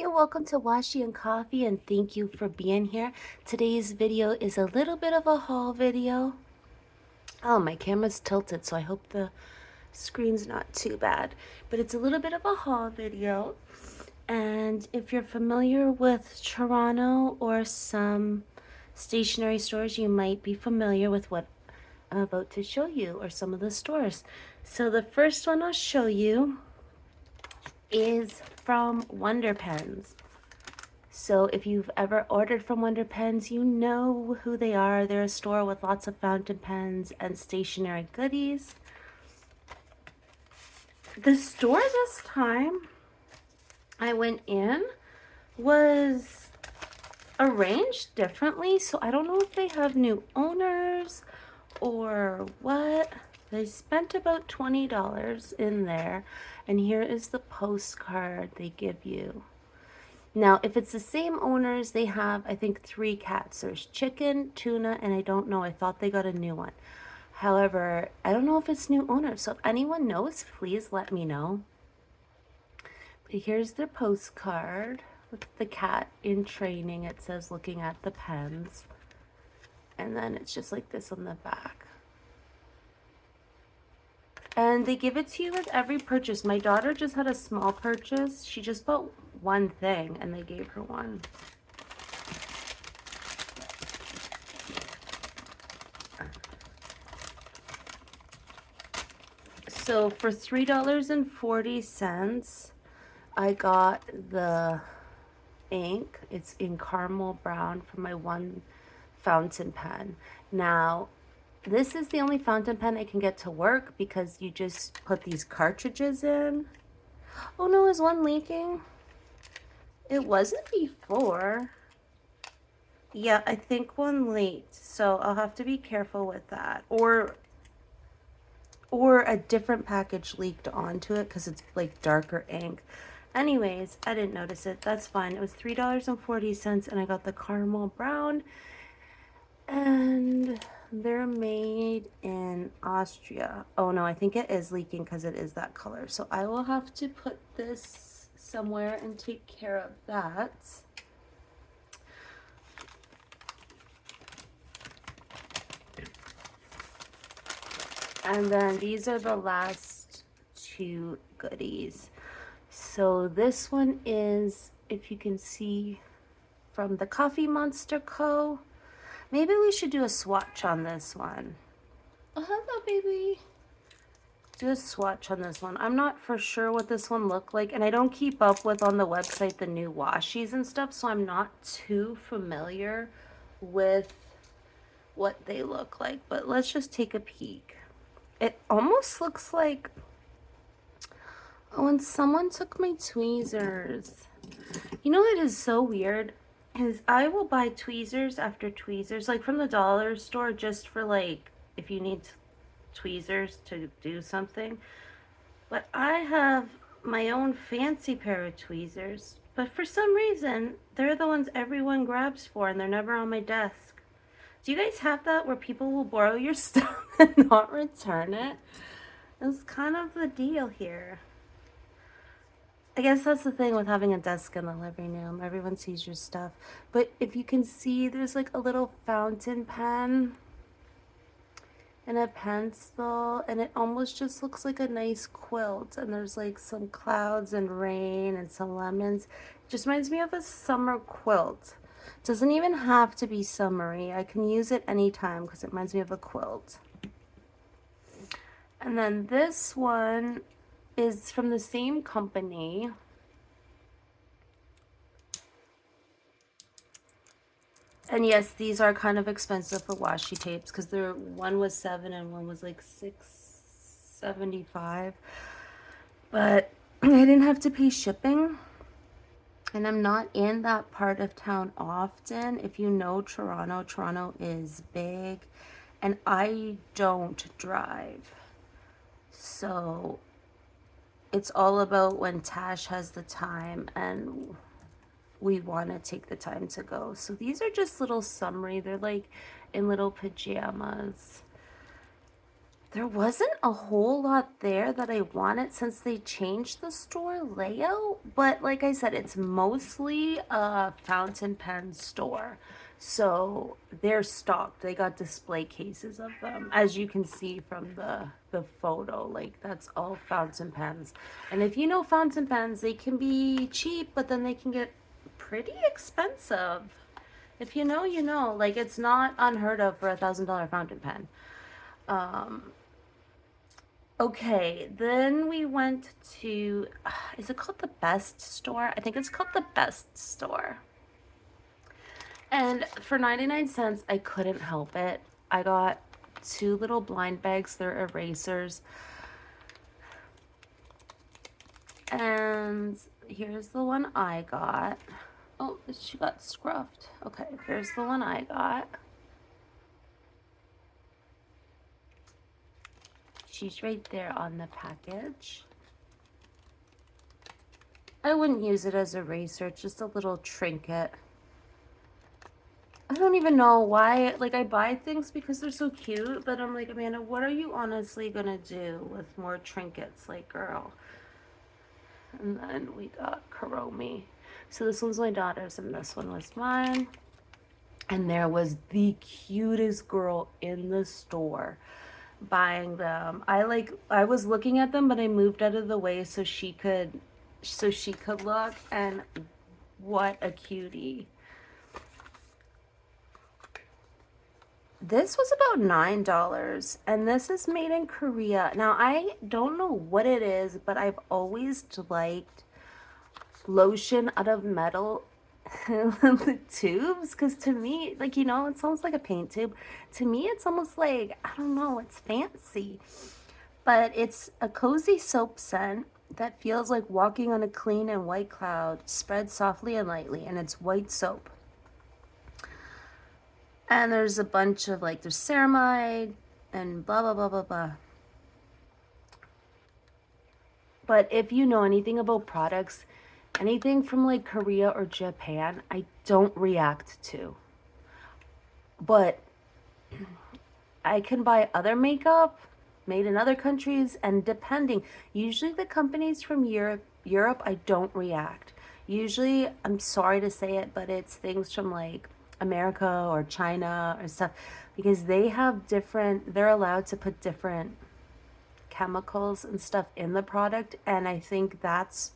and welcome to Washi and Coffee, and thank you for being here. Today's video is a little bit of a haul video. Oh, my camera's tilted, so I hope the screen's not too bad. But it's a little bit of a haul video. And if you're familiar with Toronto or some stationery stores, you might be familiar with what I'm about to show you, or some of the stores. So the first one I'll show you is from Wonder Pens. So if you've ever ordered from Wonder Pens, you know who they are. They're a store with lots of fountain pens and stationery goodies. The store this time I went in was arranged differently, so I don't know if they have new owners or what. They spent about $20 in there, and here is the postcard they give you. Now, if it's the same owners, they have, I think, 3 cats. There's chicken, tuna, and I don't know. I thought they got a new one. However, I don't know if it's new owners. So if anyone knows, please let me know. But here's their postcard with the cat in training. It says looking at the pens. And then it's just like this on the back. And they give it to you with every purchase. My daughter just had a small purchase. She just bought one thing and they gave her one. So for $3.40, I got the ink. It's in caramel brown for my one fountain pen. Now, this is the only fountain pen I can get to work because you just put these cartridges in. Oh no, is one leaking? It wasn't before. Yeah, I think one leaked, so I'll have to be careful with that. Or a different package leaked onto it because it's like darker ink. Anyways, I didn't notice it. That's fine. It was $3.40 and I got the caramel brown. And they're made in Austria. Oh no, I think it is leaking because it is that color. So I will have to put this somewhere and take care of that. And then these are the last 2 goodies. So this one is, if you can see, from the Coffee Monster Co. Maybe we should do a swatch on this one. Oh, hello, baby. Do a swatch on this one. I'm not for sure what this one looked like, and I don't keep up with on the website the new washies and stuff, so I'm not too familiar with what they look like. But let's just take a peek. It almost looks like when someone took my tweezers. You know what is so weird? Is I will buy tweezers after tweezers, like from the dollar store, just for like if you need tweezers to do something. But I have my own fancy pair of tweezers, but for some reason they're the ones everyone grabs for and they're never on my desk. Do you guys have that where people will borrow your stuff and not return it? It's kind of the deal here. I guess that's the thing with having a desk in the living room. Everyone sees your stuff. But if you can see, there's like a little fountain pen and a pencil, and it almost just looks like a nice quilt. And there's like some clouds and rain and some lemons. It just reminds me of a summer quilt. It doesn't even have to be summery. I can use it anytime because it reminds me of a quilt. And then this one is from the same company. And yes, these are kind of expensive for washi tapes because one was $7 and one was like $6.75. But I didn't have to pay shipping. And I'm not in that part of town often. If you know Toronto, Toronto is big. And I don't drive. So it's all about when Tash has the time and we want to take the time to go. So these are just little summary. They're like in little pajamas. There wasn't a whole lot there that I wanted since they changed the store layout, but like I said, it's mostly a fountain pen store. So they're stocked. They got display cases of them, as you can see from the photo. Like that's all fountain pens. And if you know fountain pens, they can be cheap, but then they can get pretty expensive. If you know, you know. Like it's not unheard of for $1,000 fountain pen. Um, Okay, then we went to, is it called the Best Store? I think it's called the Best Store. And for 99 cents, I couldn't help it. I got two little blind bags, they're erasers. And here's the one I got. Oh, she got scruffed. Okay, here's the one I got. She's right there on the package. I wouldn't use it as a eraser, it's just a little trinket. I don't even know why, like, I buy things because they're so cute, but I'm like, Amanda, what are you honestly gonna do with more trinkets? Like, girl. And then we got Karomi. So this one's my daughter's and this one was mine. And there was the cutest girl in the store buying them. I was looking at them, but I moved out of the way so she could look, and what a cutie. This was about $9, and this is made in Korea. Now, I don't know what it is, but I've always liked lotion out of metal the tubes, because to me, like, you know, it's almost like a paint tube. To me, it's almost like, I don't know, it's fancy. But it's a cozy soap scent that feels like walking on a clean and white cloud, spread softly and lightly, and it's white soap. And there's a bunch of like, there's ceramide and blah, blah, blah, blah, blah. But if you know anything about products, anything from like Korea or Japan, I don't react to. But I can buy other makeup made in other countries, and depending, usually the companies from Europe, I don't react. Usually, I'm sorry to say it, but it's things from like America or China or stuff, because they have different, they're allowed to put different chemicals and stuff in the product, and I think that's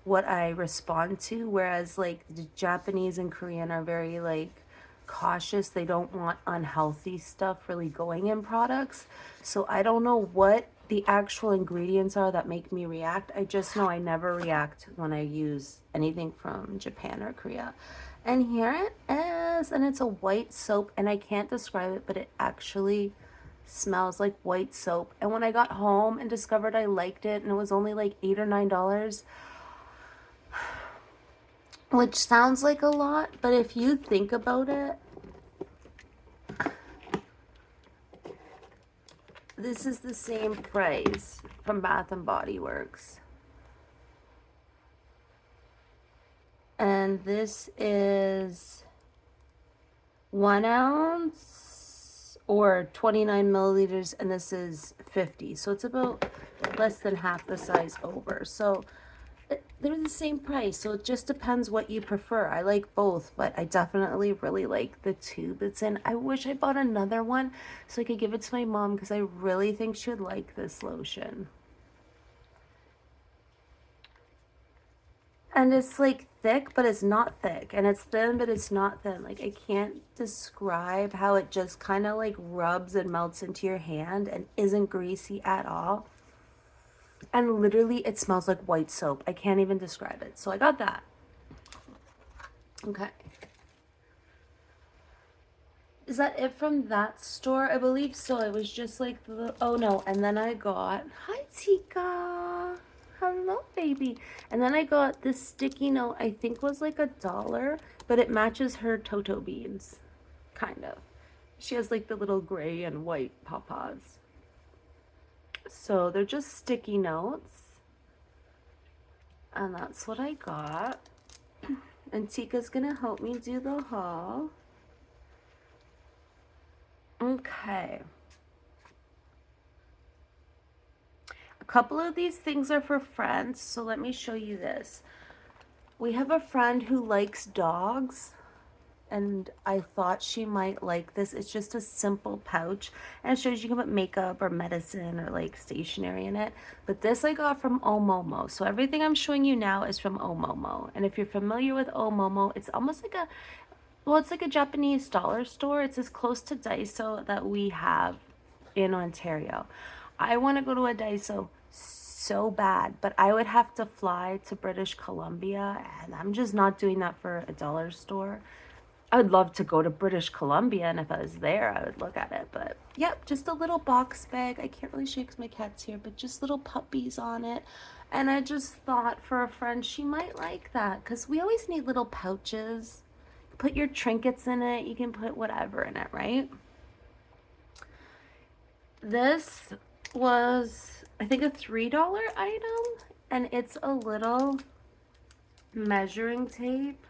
what I respond to. Whereas like the Japanese and Korean are very like cautious. They don't want unhealthy stuff really going in products. So I don't know what the actual ingredients are that make me react. I just know I never react when I use anything from Japan or Korea. And here it is, and it's a white soap, and I can't describe it, but it actually smells like white soap. And when I got home and discovered I liked it, and it was only like $8 or $9, which sounds like a lot, but if you think about it, this is the same price from Bath and Body Works. And this is 1 ounce or 29 milliliters, and this is 50. So it's about less than half the size over. So they're the same price, so it just depends what you prefer. I like both, but I definitely really like the tube it's in. I wish I bought another one so I could give it to my mom, because I really think she would like this lotion. And it's like thick, but it's not thick, and it's thin, but it's not thin. Like, I can't describe how it just kind of like rubs and melts into your hand and isn't greasy at all. And literally it smells like white soap. I can't even describe it. So I got that. Okay. Is that it from that store? I believe so. It was just like the, oh no, and then I got, hi Tika. Hello, baby. And then I got this sticky note, I think was like $1, but it matches her Toto beans, kind of. She has like the little gray and white pawpaws. So they're just sticky notes. And that's what I got. And Tika's gonna help me do the haul. Okay. couple of these things are for friends, so let me show you this. We have a friend who likes dogs, and I thought she might like this. It's just a simple pouch, and it shows you can put makeup or medicine or like stationery in it. But this I got from Oomomo. So everything I'm showing you now is from Oomomo. And if you're familiar with Oomomo, it's almost like a, well, it's like a Japanese dollar store. It's as close to Daiso that we have in Ontario. I want to go to a Daiso so bad, but I would have to fly to British Columbia, and I'm just not doing that for a dollar store. I would love to go to British Columbia, and if I was there, I would look at it. But yep, just a little box bag. I can't really show because my cat's here, but just little puppies on it. And I just thought for a friend, she might like that because we always need little pouches. Put your trinkets in it. You can put whatever in it, right? This was, I think, a $3 item, and it's a little measuring tape.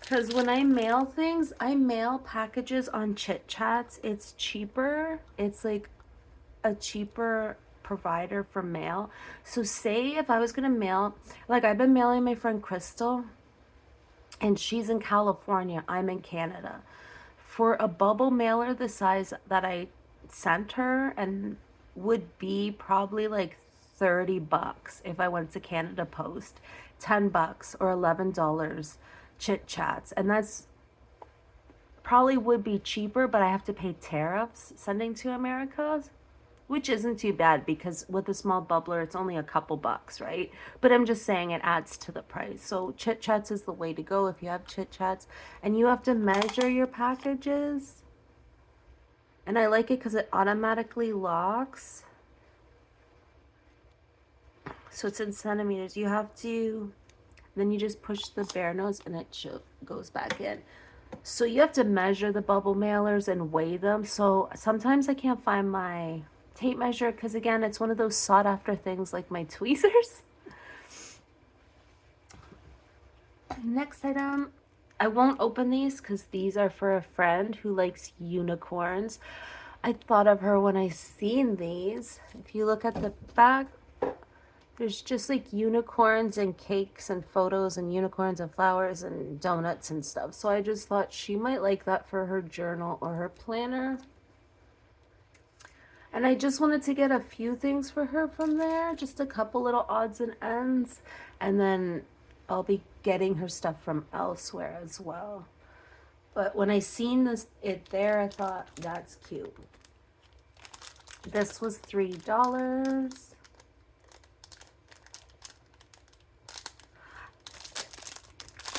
Because when I mail things, I mail packages on Chit Chats. It's cheaper. It's like a cheaper provider for mail. So say if I was going to mail, like I've been mailing my friend Crystal, and she's in California, I'm in Canada. For a bubble mailer the size that I sent her, and would be probably like $30 if I went to Canada Post, $10 or $11 Chit Chats. And that's probably would be cheaper, but I have to pay tariffs sending to America, which isn't too bad because with a small bubbler, it's only a couple bucks, right? But I'm just saying it adds to the price. So Chit Chats is the way to go if you have Chit Chats, and you have to measure your packages. And I like it because it automatically locks. So it's in centimeters. You have to, then you just push the bare nose and it goes back in. So you have to measure the bubble mailers and weigh them. So sometimes I can't find my tape measure because, again, it's one of those sought after things like my tweezers. Next item, I won't open these because these are for a friend who likes unicorns. I thought of her when I seen these. If you look at the back, there's just like unicorns and cakes and photos and unicorns and flowers and donuts and stuff. So I just thought she might like that for her journal or her planner. And I just wanted to get a few things for her from there, just a couple little odds and ends. And then I'll be getting her stuff from elsewhere as well. But when I seen it there, I thought that's cute. This was $3.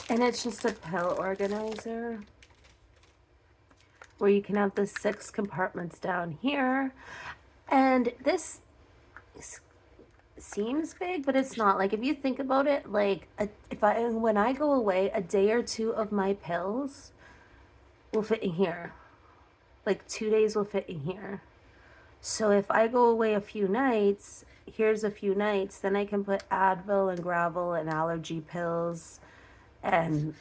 And it's just a pill organizer where you can have the 6 compartments down here. And this seems big, but it's not. Like if you think about it, like when I go away, a day or two of my pills will fit in here. Like 2 days will fit in here. So if I go away a few nights, here's a few nights, then I can put Advil and Gravel and allergy pills and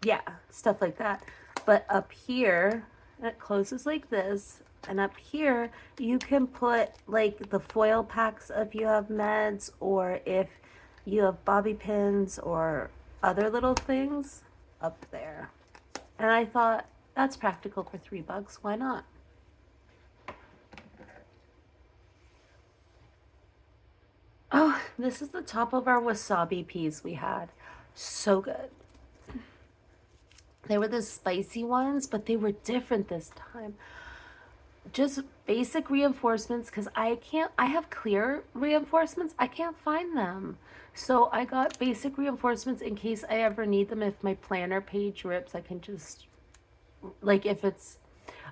yeah, stuff like that. But up here, it closes like this. And up here, you can put like the foil packs if you have meds or if you have bobby pins or other little things up there. And I thought that's practical for $3. Why not? Oh, this is the top of our wasabi peas we had. So good. They were the spicy ones, but they were different this time. Just basic reinforcements because I have clear reinforcements. I can't find them. So I got basic reinforcements in case I ever need them. If my planner page rips, I can just, like if it's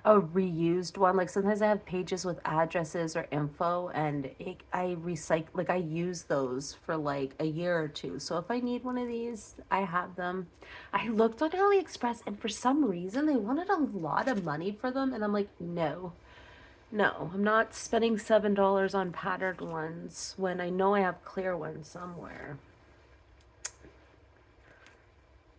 a reused one, like sometimes I have pages with addresses or info and I recycle, like I use those for like a year or two. So if I need one of these, I have them. I looked on AliExpress and for some reason they wanted a lot of money for them, and I'm like, no, I'm not spending $7 on patterned ones when I know I have clear ones somewhere.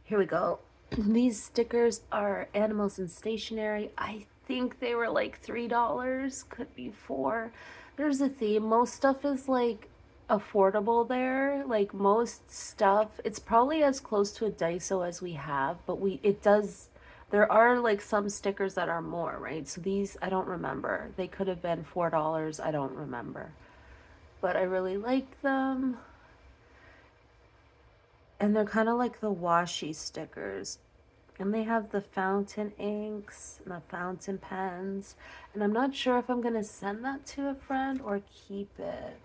Here we go. These stickers are animals and stationery. I think they were like $3, could be 4. There's a theme. Most stuff is like affordable there. Like most stuff, it's probably as close to a Daiso as we have, but it does there are like some stickers that are more, right? So these I don't remember. They could have been $4, I don't remember. But I really like them. And they're kind of like the washi stickers. And they have the fountain inks and the fountain pens. And I'm not sure if I'm going to send that to a friend or keep it.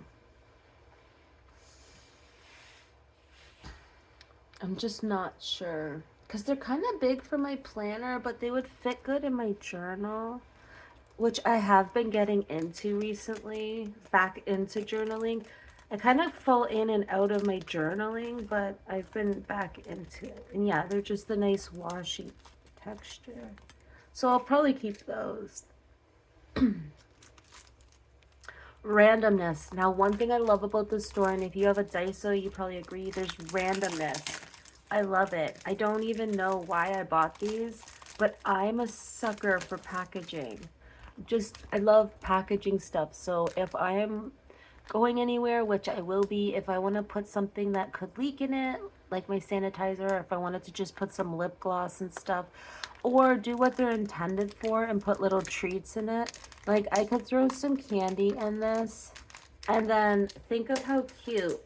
I'm just not sure. Because they're kind of big for my planner, but they would fit good in my journal, which I have been getting into recently, back into journaling. I kind of fall in and out of my journaling, but I've been back into it. And yeah, they're just a nice washy texture. So I'll probably keep those. Randomness. Now, one thing I love about the store, and if you have a Daiso, you probably agree, there's randomness. I love it. I don't even know why I bought these, but I'm a sucker for packaging. Just, I love packaging stuff. So if I am going anywhere, which I will be, if I want to put something that could leak in it, like my sanitizer, or if I wanted to just put some lip gloss and stuff, or do what they're intended for and put little treats in it. Like I could throw some candy in this, and then think of how cute.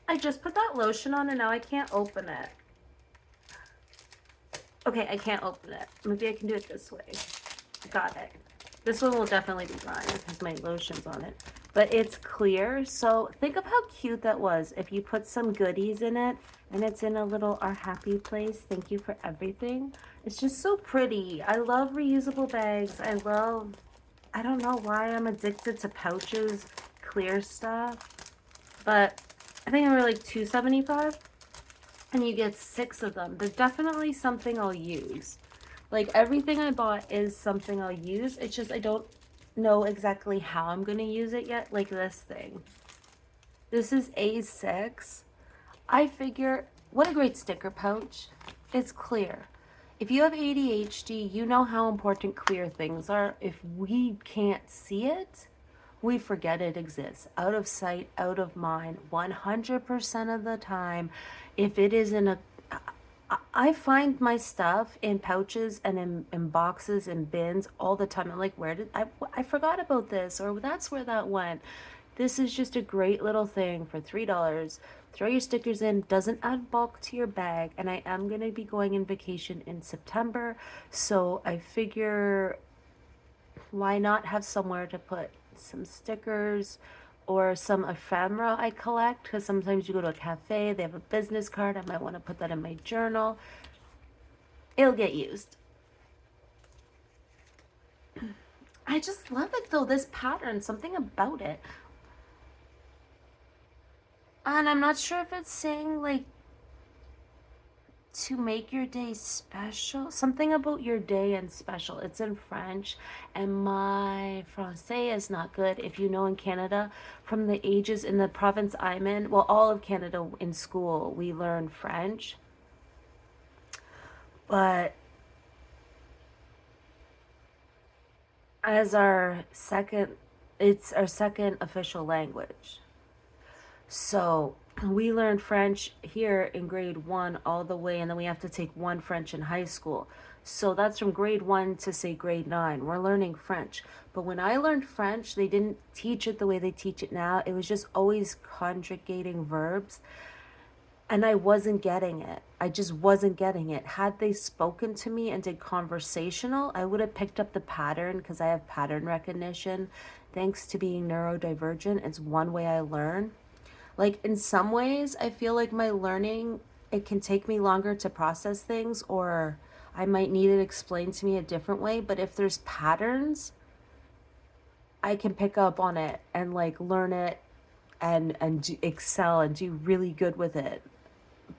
I just put that lotion on and now I can't open it. Okay, I can't open it. Maybe I can do it this way. Got it. This one will definitely be gone because my lotion's on it. But it's clear, so think of how cute that was if you put some goodies in it and it's in a little our happy place. Thank you for everything. It's just so pretty. I love reusable bags. I don't know why I'm addicted to pouches, clear stuff. But I think they were like $2.75 and you get 6 of them. They're definitely something I'll use. Like everything I bought is something I'll use. It's just I don't know exactly how I'm going to use it yet. Like this thing. This is A6. I figure, what a great sticker pouch. It's clear. If you have ADHD, you know how important clear things are. If we can't see it, we forget it exists. Out of sight, out of mind, 100% of the time. If it is in a I find my stuff in pouches and in boxes and bins all the time. I'm like, where did I forgot about this, or that's where that went. This is just a great little thing for $3. Throw your stickers in, doesn't add bulk to your bag, and I am going to be going in vacation in September, so I figure why not have somewhere to put some stickers or some ephemera I collect, because sometimes you go to a cafe, they have a business card, I might want to put that in my journal. It'll get used. I just love it though, this pattern, something about it. And I'm not sure if it's saying like to make your day special. Something about your day and special. It's in French, and my Francais is not good. If you know, in Canada, from the ages in the province I'm in, well, all of Canada in school, we learn French. But as it's our second official language. So we learn French here in grade 1 all the way, and then we have to take one French in high school. So that's from grade 1 to say grade 9. We're learning French. But when I learned French, they didn't teach it the way they teach it now. It was just always conjugating verbs. And I wasn't getting it. I just wasn't getting it. Had they spoken to me and did conversational, I would have picked up the pattern because I have pattern recognition. Thanks to being neurodivergent, it's one way I learn. Like in some ways, I feel like my learning, it can take me longer to process things, or I might need it explained to me a different way. But if there's patterns, I can pick up on it and like learn it and excel and do really good with it.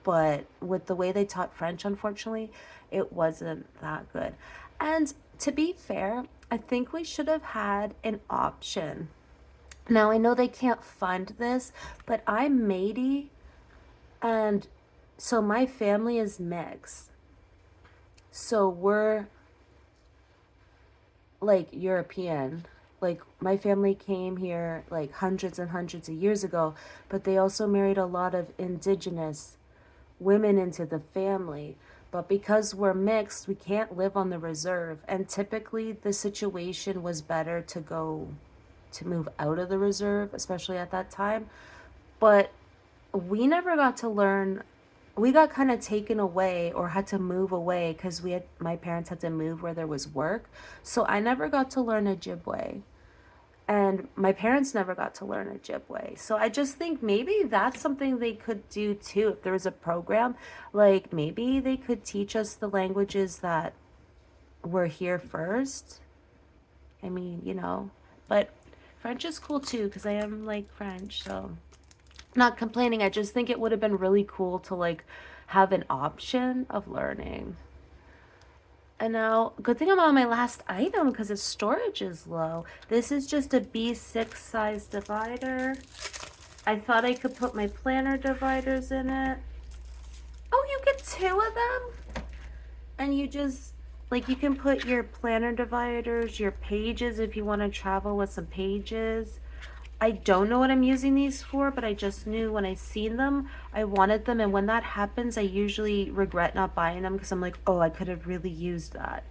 But with the way they taught French, unfortunately, it wasn't that good. And to be fair, I think we should have had an option. Now, I know they can't fund this, but I'm Métis, and so my family is mixed. So we're like European. Like my family came here like hundreds and hundreds of years ago, but they also married a lot of indigenous women into the family. But because we're mixed, we can't live on the reserve. And typically, the situation was better to go to move out of the reserve, especially at that time. But we never got to learn. We got kind of taken away or had to move away because my parents had to move where there was work. So I never got to learn Ojibwe. And my parents never got to learn Ojibwe. So I just think maybe that's something they could do too. If there was a program, like maybe they could teach us the languages that were here first. I mean, but French is cool too because I am like French. So not complaining. I just think it would have been really cool to like have an option of learning. And now, good thing I'm on my last item because its storage is low. This is just a B6 size divider. I thought I could put my planner dividers in it. Oh, you get two of them? And you just, like, you can put your planner dividers, your pages if you want to travel with some pages. I don't know what I'm using these for, but I just knew when I seen them, I wanted them. And when that happens, I usually regret not buying them because I'm like, oh, I could have really used that.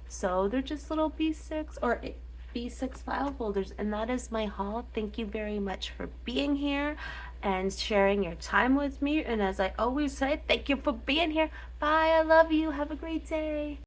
So they're just little B6 or B6 file folders. And that is my haul. Thank you very much for being here and sharing your time with me. And as I always say, thank you for being here. Bye. I love you. Have a great day.